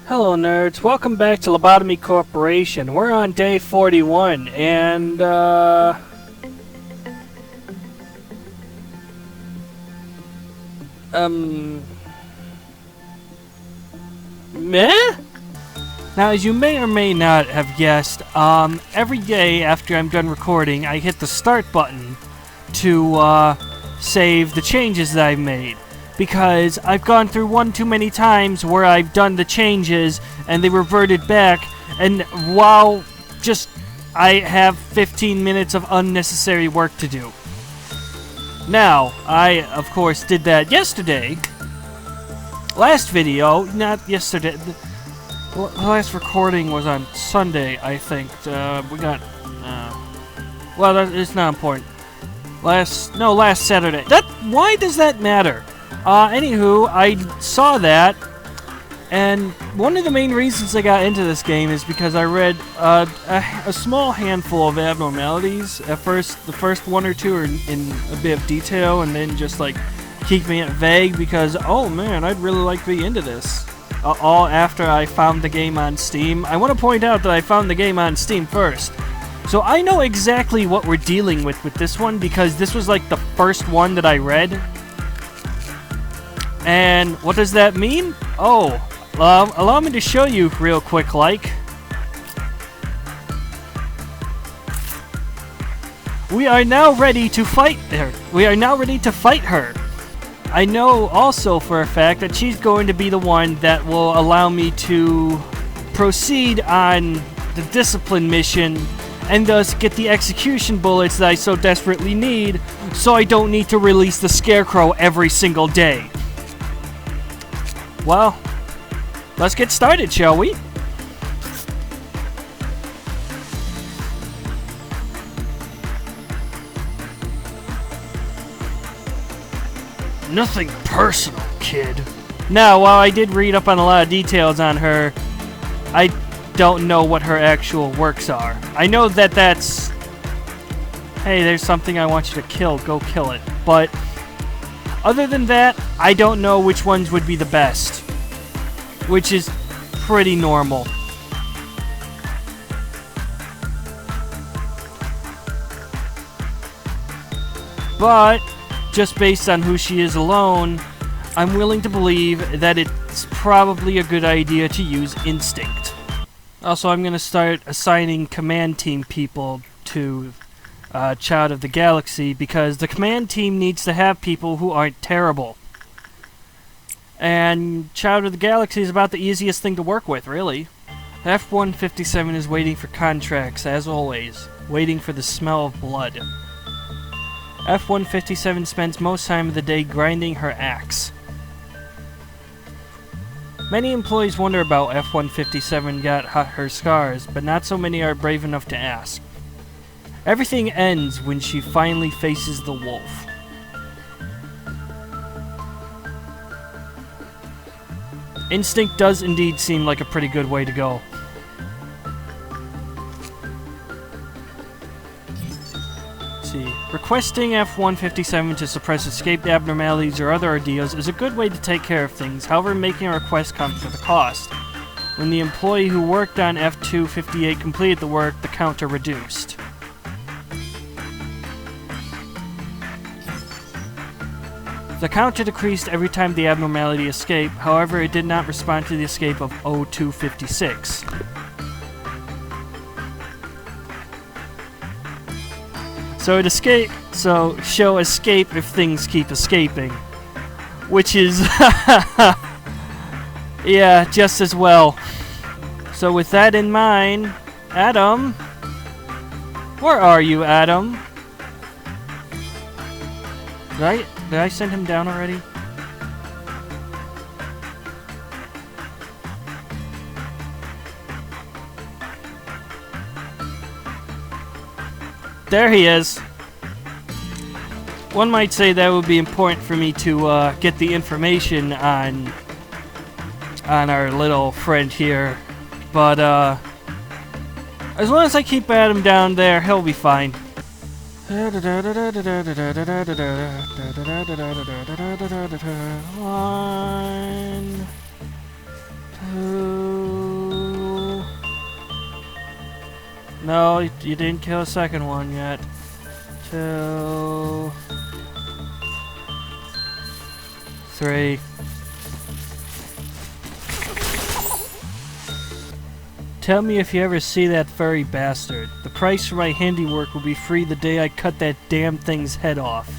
Hello nerds, welcome back to Lobotomy Corporation. We're on day 41 and meh? Now as you may or may not have guessed, every day after I'm done recording I hit the start button to save the changes that I've made. Because I've gone through one too many times where I've done the changes and they reverted back, and while I have 15 minutes of unnecessary work to do. Now, I of course did that yesterday. Last video, not yesterday, the last recording was on Sunday, I think. It's not important. Last Saturday. Why does that matter? Anywho, I saw that, and one of the main reasons I got into this game is because I read a small handful of abnormalities. At first, the first one or two are in a bit of detail, and then just like keeping it vague because, oh man, I'd really like to be into this. All after I found the game on Steam. I want to point out that I found the game on Steam first. So I know exactly what we're dealing with this one because this was like the first one that I read. And what does that mean? Oh, allow me to show you real quick, like. We are now ready to fight her. I know also for a fact that she's going to be the one that will allow me to proceed on the discipline mission and thus get the execution bullets that I so desperately need, so I don't need to release the Scarecrow every single day. Well, let's get started, shall we? Nothing personal, kid. Now, while I did read up on a lot of details on her, I don't know what her actual works are. I know that that's... Hey, there's something I want you to kill. Go kill it. But other than that, I don't know which ones would be the best. Which is pretty normal. But just based on who she is alone, I'm willing to believe that it's probably a good idea to use Instinct. Also, I'm going to start assigning command team people to Child of the Galaxy because the command team needs to have people who aren't terrible. And Child of the Galaxy is about the easiest thing to work with, really. F-157 is waiting for contracts, as always, waiting for the smell of blood. F-157 spends most time of the day grinding her axe. Many employees wonder about F-157 got her scars, but not so many are brave enough to ask. Everything ends when she finally faces the wolf. Instinct does indeed seem like a pretty good way to go. Let's see. Requesting F-157 to suppress escaped abnormalities or other ordeals is a good way to take care of things, however making a request comes with a cost. When the employee who worked on F-258 completed the work, the counter reduced. The counter decreased every time the abnormality escaped, however it did not respond to the escape of O-256. Show escape if things keep escaping. Which is... yeah, just as well. So with that in mind, Adam... Where are you, Adam? Did I send him down already? There he is. One might say that would be important for me to get the information on our little friend here, but as long as I keep Adam down there, he'll be fine. One, two, No, you didn't kill a second one yet. 2, 3. Tell me if you ever see that furry bastard. The price for my handiwork will be free the day I cut that damn thing's head off.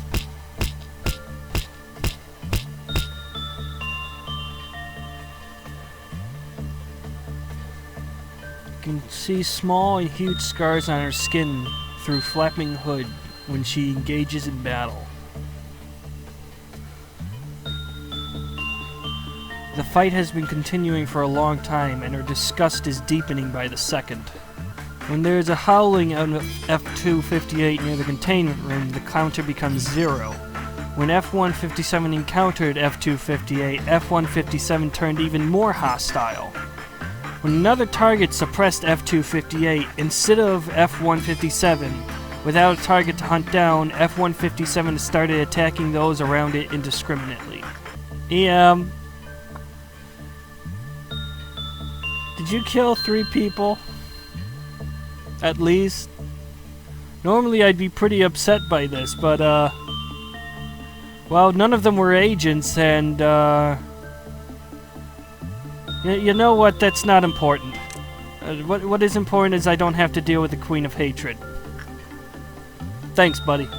You can see small and huge scars on her skin through flapping hood when she engages in battle. The fight has been continuing for a long time, and her disgust is deepening by the second. When there is a howling on F-258 near the containment room, the counter becomes 0. When F-157 encountered F-258, F-157 turned even more hostile. When another target suppressed F-258, instead of F-157, without a target to hunt down, F-157 started attacking those around it indiscriminately. Did you kill 3 people? At least? Normally I'd be pretty upset by this, but well, none of them were agents, and you know what? That's not important. What is important is I don't have to deal with the Queen of Hatred. Thanks, buddy.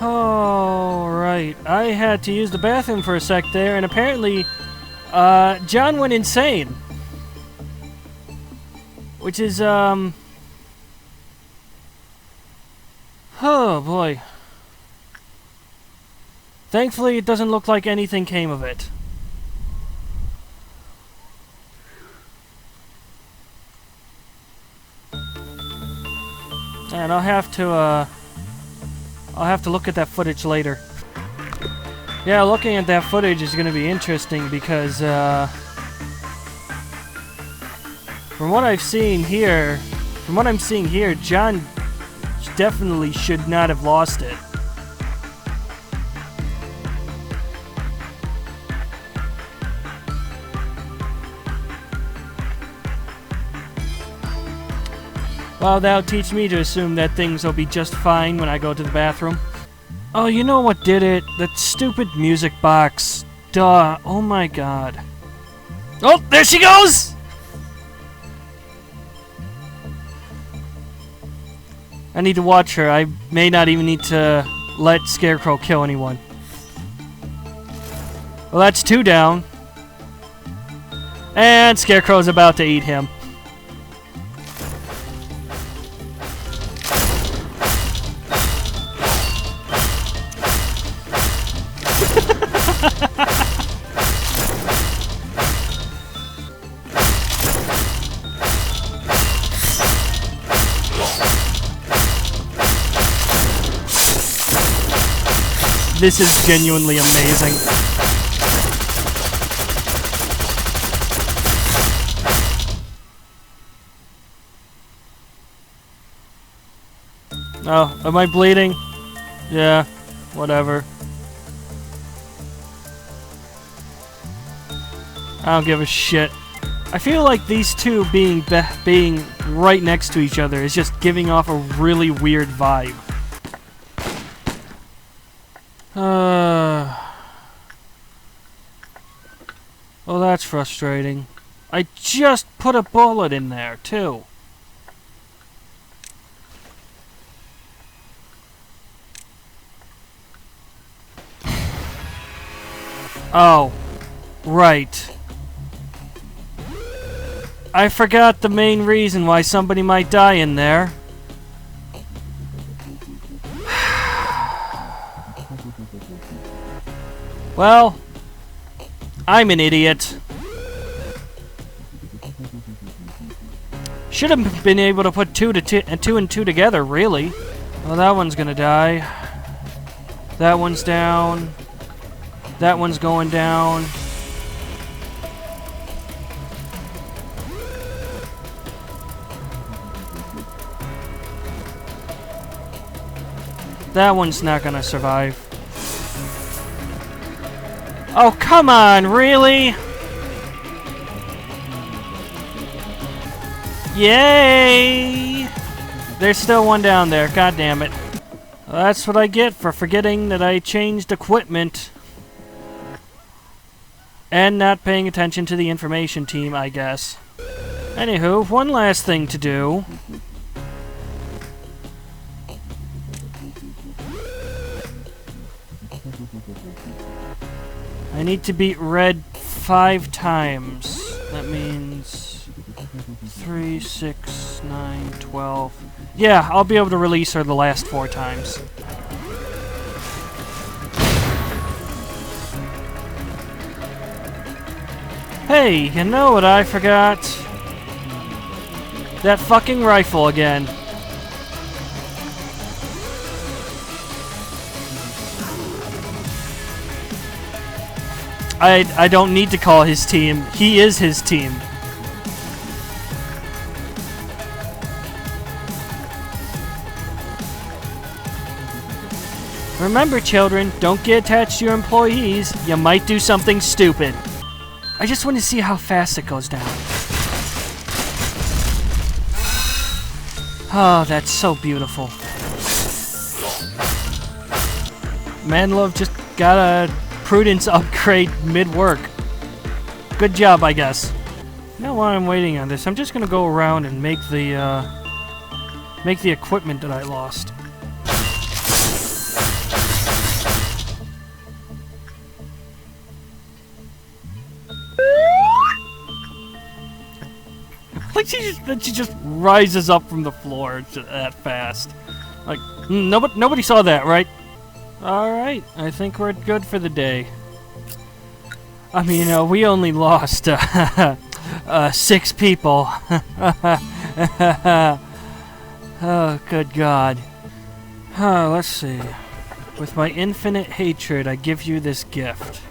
Oh, right. I had to use the bathroom for a sec there, and apparently, John went insane. Which is, oh boy. Thankfully, it doesn't look like anything came of it. And I'll have to look at that footage later. Yeah, looking at that footage is going to be interesting because, from what I'm seeing here, John definitely should not have lost it. Well, that'll teach me to assume that things will be just fine when I go to the bathroom. Oh, you know what did it? That stupid music box. Duh. Oh my god. Oh, there she goes! I need to watch her. I may not even need to let Scarecrow kill anyone. Well, that's 2 down. And Scarecrow's about to eat him. This is genuinely amazing. Oh, am I bleeding? Yeah, whatever. I don't give a shit. I feel like these two being right next to each other is just giving off a really weird vibe. Well, that's frustrating. I just put a bullet in there, too. Oh, right. I forgot the main reason why somebody might die in there. Well, I'm an idiot. Should have been able to put 2 and 2 together, really. Well, that one's gonna die. That one's down. That one's going down. That one's not gonna survive. Oh, come on, really? Yay! There's still one down there, god damn it. Well, that's what I get for forgetting that I changed equipment. And not paying attention to the information team, I guess. Anywho, one last thing to do. I need to beat red 5 times. That means 3, 6, 9, 12. Yeah, I'll be able to release her the last 4 times. Hey, you know what I forgot? That fucking rifle again. I don't need to call his team. He is his team. Remember, children, don't get attached to your employees. You might do something stupid. I just want to see how fast it goes down. Oh, that's so beautiful. Manlove just got a prudence upgrade mid-work. Good job, I guess. Now while I'm waiting on this, I'm just gonna go around and make the equipment that I lost. Like she just rises up from the floor that fast. Like nobody saw that, right? All right, I think we're good for the day. I mean, you know, we only lost 6 people. Oh, good God. Let's see. With my infinite hatred, I give you this gift.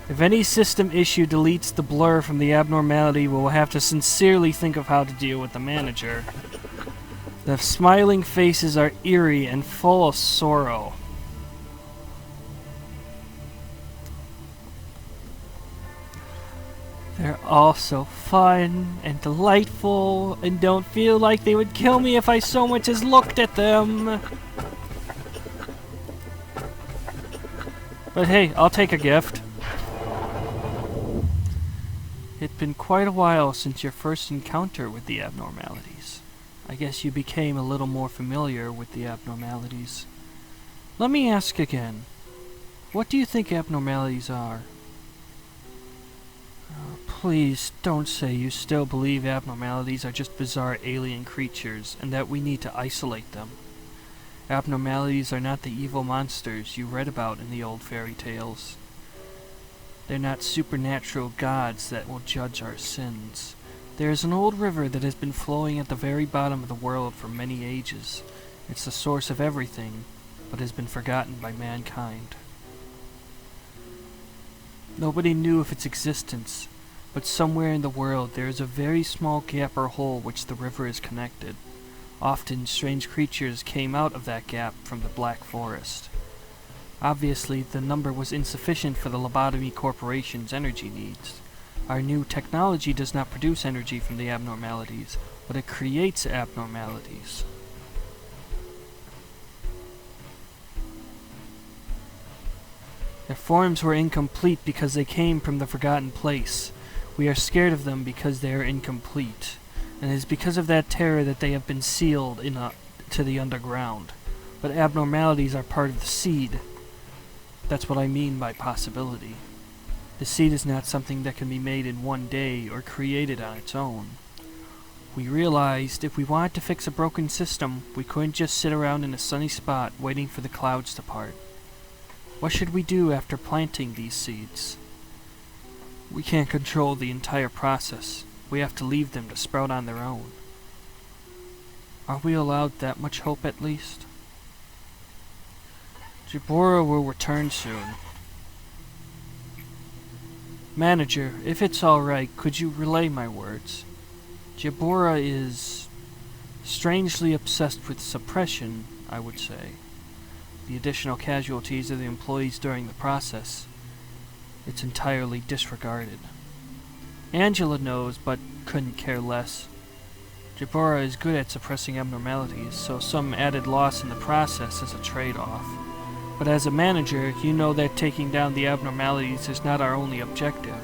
If any system issue deletes the blur from the abnormality, we'll have to sincerely think of how to deal with the manager. The smiling faces are eerie and full of sorrow. They're all so fun and delightful and don't feel like they would kill me if I so much as looked at them. But hey, I'll take a gift. It's been quite a while since your first encounter with the abnormalities. I guess you became a little more familiar with the abnormalities. Let me ask again. What do you think abnormalities are? Oh, please don't say you still believe abnormalities are just bizarre alien creatures and that we need to isolate them. Abnormalities are not the evil monsters you read about in the old fairy tales. They're not supernatural gods that will judge our sins. There is an old river that has been flowing at the very bottom of the world for many ages. It's the source of everything, but has been forgotten by mankind. Nobody knew of its existence, but somewhere in the world there is a very small gap or hole which the river is connected. Often strange creatures came out of that gap from the Black Forest. Obviously, the number was insufficient for the Lobotomy Corporation's energy needs. Our new technology does not produce energy from the abnormalities, but it creates abnormalities. Their forms were incomplete because they came from the forgotten place. We are scared of them because they are incomplete, and it is because of that terror that they have been sealed to the underground. But abnormalities are part of the seed. That's what I mean by possibility. The seed is not something that can be made in one day or created on its own. We realized if we wanted to fix a broken system, we couldn't just sit around in a sunny spot waiting for the clouds to part. What should we do after planting these seeds? We can't control the entire process. We have to leave them to sprout on their own. Are we allowed that much hope at least? Jabora will return soon. Manager, if it's alright, could you relay my words? Jabora is strangely obsessed with suppression, I would say. the additional casualties of the employees during the process. It's entirely disregarded. Angela knows, but couldn't care less. Jabora is good at suppressing abnormalities, so some added loss in the process is a trade-off. But as a manager, you know that taking down the abnormalities is not our only objective.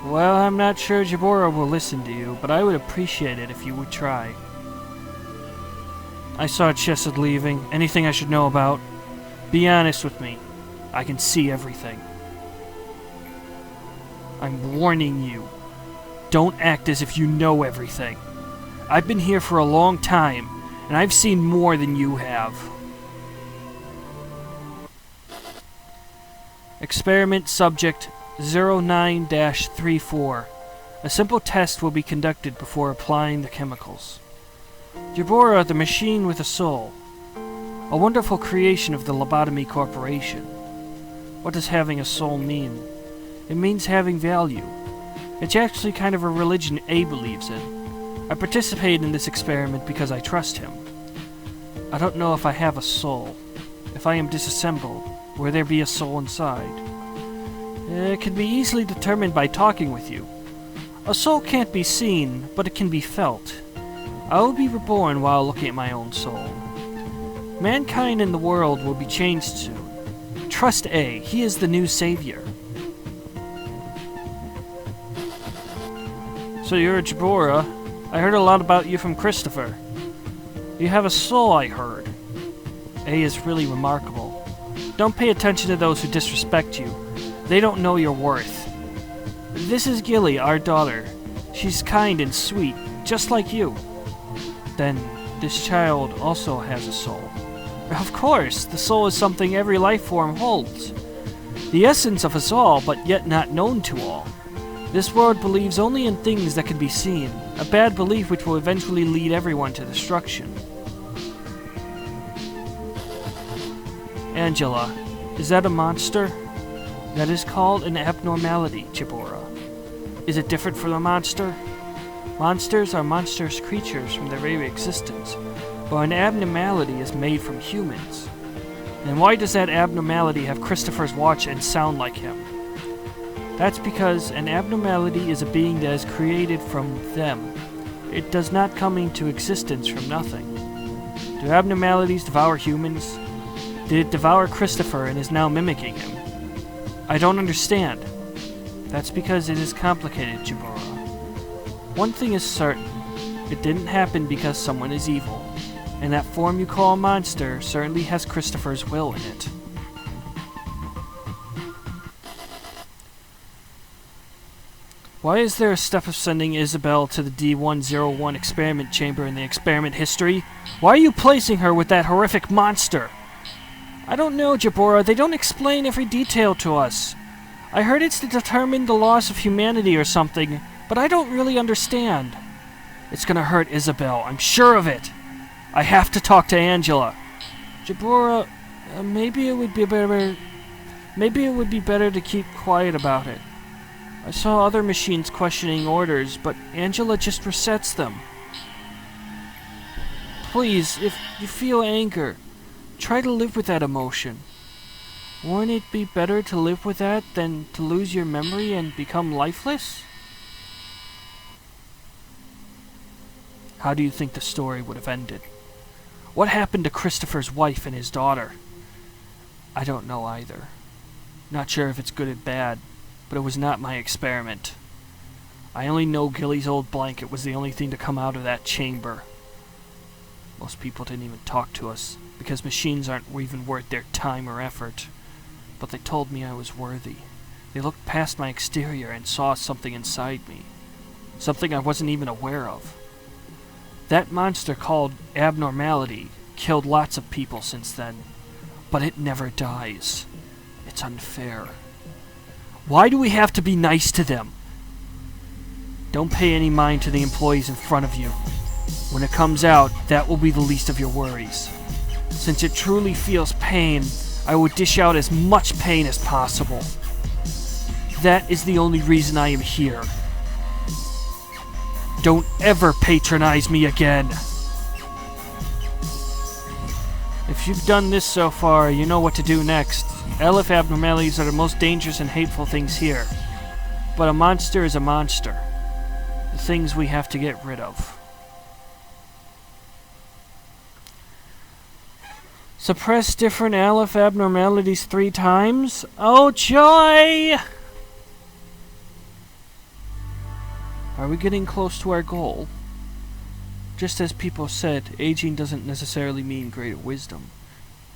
Well, I'm not sure Jabora will listen to you, but I would appreciate it if you would try. I saw Chesed leaving. Anything I should know about? Be honest with me. I can see everything. I'm warning you. Don't act as if you know everything. I've been here for a long time, and I've seen more than you have. Experiment Subject 09-34. A simple test will be conducted before applying the chemicals. Jabora, the machine with a soul. A wonderful creation of the Lobotomy Corporation. What does having a soul mean? It means having value. It's actually kind of a religion A believes in. I participate in this experiment because I trust him. I don't know if I have a soul. If I am disassembled, will there be a soul inside? It can be easily determined by talking with you. A soul can't be seen, but it can be felt. I will be reborn while looking at my own soul. Mankind and the world will be changed soon. Trust A, he is the new savior. So you're a Jabora. I heard a lot about you from Christopher. You have a soul, I heard. A is really remarkable. Don't pay attention to those who disrespect you. They don't know your worth. This is Gilly, our daughter. She's kind and sweet, just like you. Then, this child also has a soul. Of course, the soul is something every life form holds. The essence of us all, but yet not known to all. This world believes only in things that can be seen, a bad belief which will eventually lead everyone to destruction. Angela, is that a monster? That is called an abnormality, Jabora. Is it different from a monster? Monsters are monstrous creatures from their very existence, while an abnormality is made from humans. And why does that abnormality have Christopher's watch and sound like him? That's because an abnormality is a being that is created from them. It does not come into existence from nothing. Do abnormalities devour humans? Did it devour Christopher and is now mimicking him? I don't understand. That's because it is complicated, Jabora. One thing is certain. It didn't happen because someone is evil. And that form you call a monster certainly has Christopher's will in it. Why is there a step of sending Isabel to the D-101 experiment chamber in the experiment history? Why are you placing her with that horrific monster? I don't know, Jabora. They don't explain every detail to us. I heard it's to determine the loss of humanity or something, but I don't really understand. It's gonna hurt Isabel, I'm sure of it. I have to talk to Angela. Jabora, maybe it would be better to keep quiet about it. I saw other machines questioning orders, but Angela just resets them. Please, if you feel anger, try to live with that emotion. Wouldn't it be better to live with that than to lose your memory and become lifeless? How do you think the story would have ended? What happened to Christopher's wife and his daughter? I don't know either. Not sure if it's good or bad, but it was not my experiment. I only know Gilly's old blanket was the only thing to come out of that chamber. Most people didn't even talk to us, because machines aren't even worth their time or effort. But they told me I was worthy. They looked past my exterior and saw something inside me. Something I wasn't even aware of. That monster called abnormality killed lots of people since then. But it never dies. It's unfair. Why do we have to be nice to them? Don't pay any mind to the employees in front of you. When it comes out, that will be the least of your worries. Since it truly feels pain, I will dish out as much pain as possible. That is the only reason I am here. Don't ever patronize me again. If If you've done this so far, you know what to do next. LF abnormalities are the most dangerous and hateful things here. But a monster is a monster. The things we have to get rid of. Suppress different LF abnormalities 3 times? Oh joy! Are we getting close to our goal? Just as people said, aging doesn't necessarily mean greater wisdom.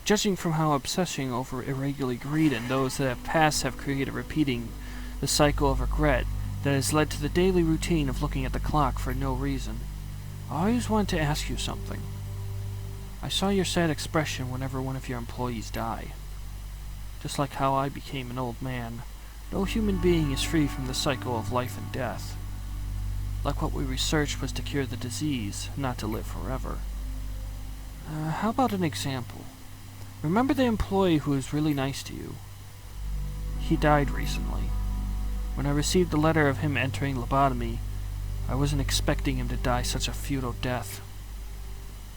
Judging from how obsessing over irregular greed and those that have passed have created repeating the cycle of regret that has led to the daily routine of looking at the clock for no reason. I always wanted to ask you something. I saw your sad expression whenever one of your employees die. Just like how I became an old man, no human being is free from the cycle of life and death. Like what we researched was to cure the disease, not to live forever. How about an example? Remember the employee who was really nice to you? He died recently. When I received the letter of him entering lobotomy, I wasn't expecting him to die such a futile death.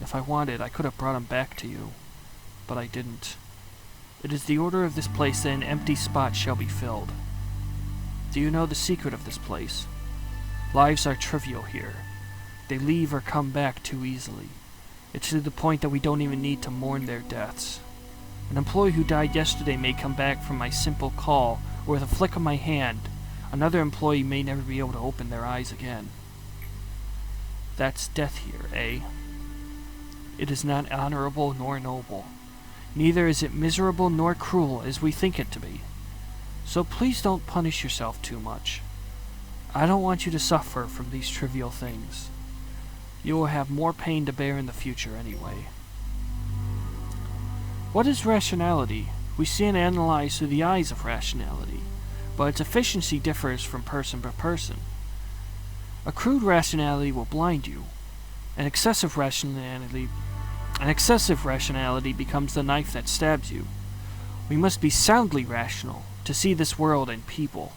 If I wanted, I could have brought him back to you, but I didn't. It is the order of this place that an empty spot shall be filled. Do you know the secret of this place? Lives are trivial here. They leave or come back too easily. It's to the point that we don't even need to mourn their deaths. An employee who died yesterday may come back from my simple call, or with a flick of my hand. Another employee may never be able to open their eyes again. That's death here, eh? It is not honorable nor noble. Neither is it miserable nor cruel as we think it to be. So please don't punish yourself too much. I don't want you to suffer from these trivial things. You will have more pain to bear in the future anyway. What is rationality? We see and analyze through the eyes of rationality, but its efficiency differs from person to person. A crude rationality will blind you. An excessive rationality becomes the knife that stabs you. We must be soundly rational to see this world and people.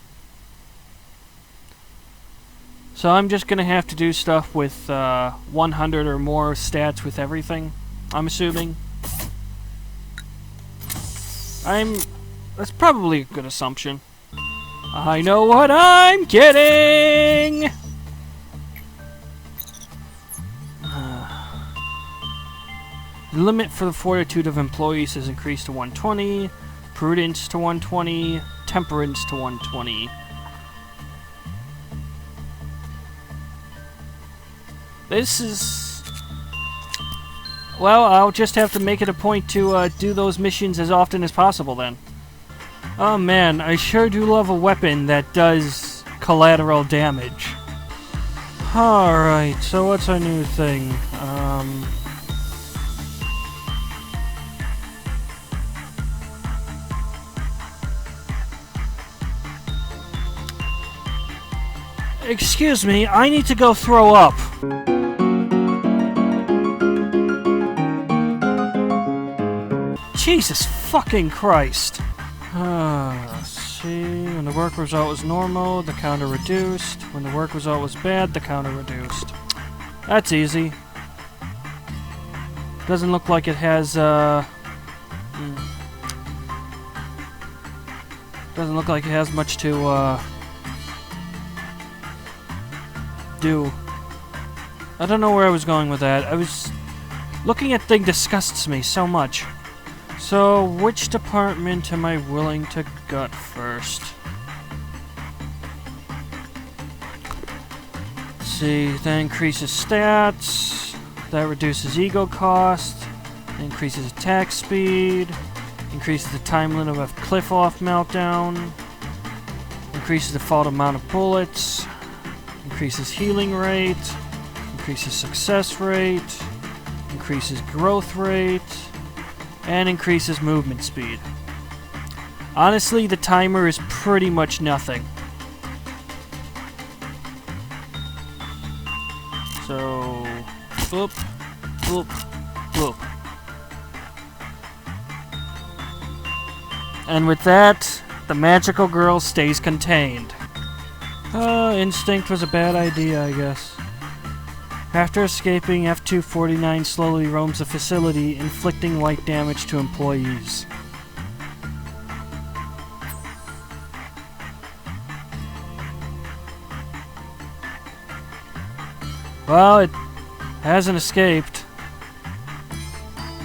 So I'm just gonna have to do stuff with 100 or more stats with everything, I'm assuming. That's probably a good assumption. I know what I'm getting! The limit for the fortitude of employees is increased to 120, prudence to 120, temperance to 120. This is... Well, I'll just have to make it a point to do those missions as often as possible then. Oh man, I sure do love a weapon that does collateral damage. Alright, so what's our new thing? Excuse me, I need to go throw up. Jesus fucking Christ. Let's see. When the work result was normal, the counter reduced. When the work result was bad, the counter reduced. That's easy. Doesn't look like it has, doesn't look like it has much to, do. I don't know where I was going with that. Looking at thing disgusts me so much. So, which department am I willing to gut first? Let's see, that increases stats, that reduces ego cost, increases attack speed, increases the time limit of cliff off meltdown, increases the default amount of bullets, increases healing rate, increases success rate, increases growth rate, and increases movement speed. Honestly, the timer is pretty much nothing. So, boop, boop, boop. And with that, the magical girl stays contained. Instinct was a bad idea, I guess. After escaping, F-249 slowly roams the facility, inflicting light damage to employees. Well, it hasn't escaped.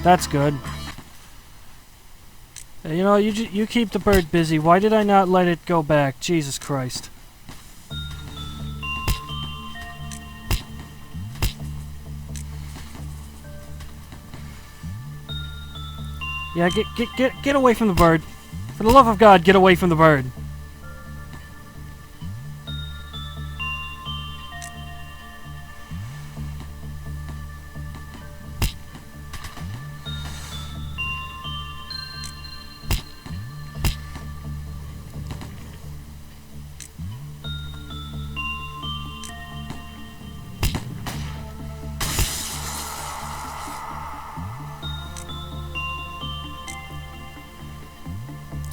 That's good. You know, you keep the bird busy. Why did I not let it go back? Jesus Christ. Yeah, get away from the bird. For the love of God, get away from the bird.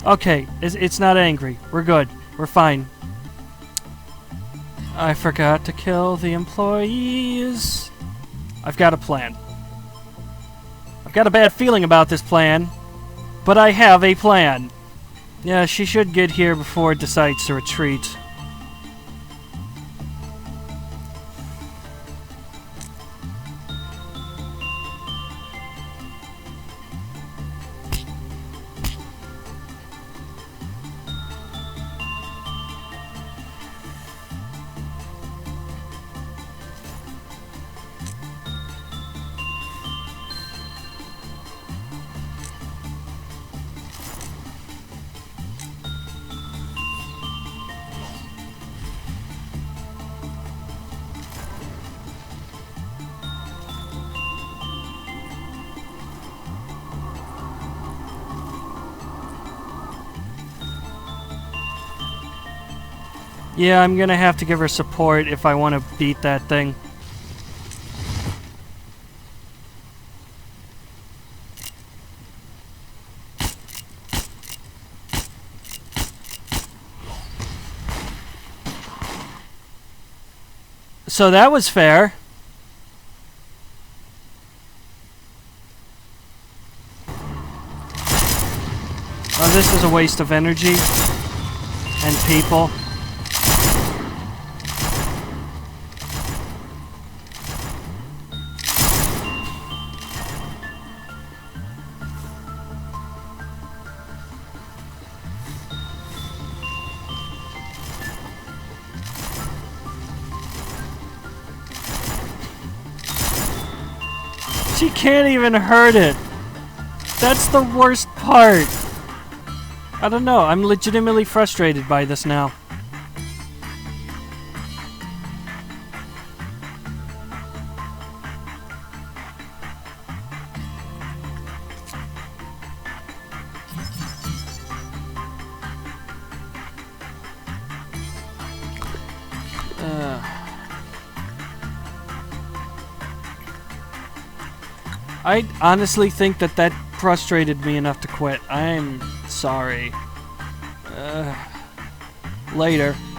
Okay, it's not angry. We're good. We're fine. I forgot to kill the employees. I've got a plan. I've got a bad feeling about this plan, but I have a plan. Yeah, she should get here before it decides to retreat. Yeah, I'm gonna have to give her support if I want to beat that thing. So that was fair. Oh, this is a waste of energy and people. She can't even hurt it. That's the worst part. I don't know. I'm legitimately frustrated by this now. I honestly think that frustrated me enough to quit. I'm sorry. Later.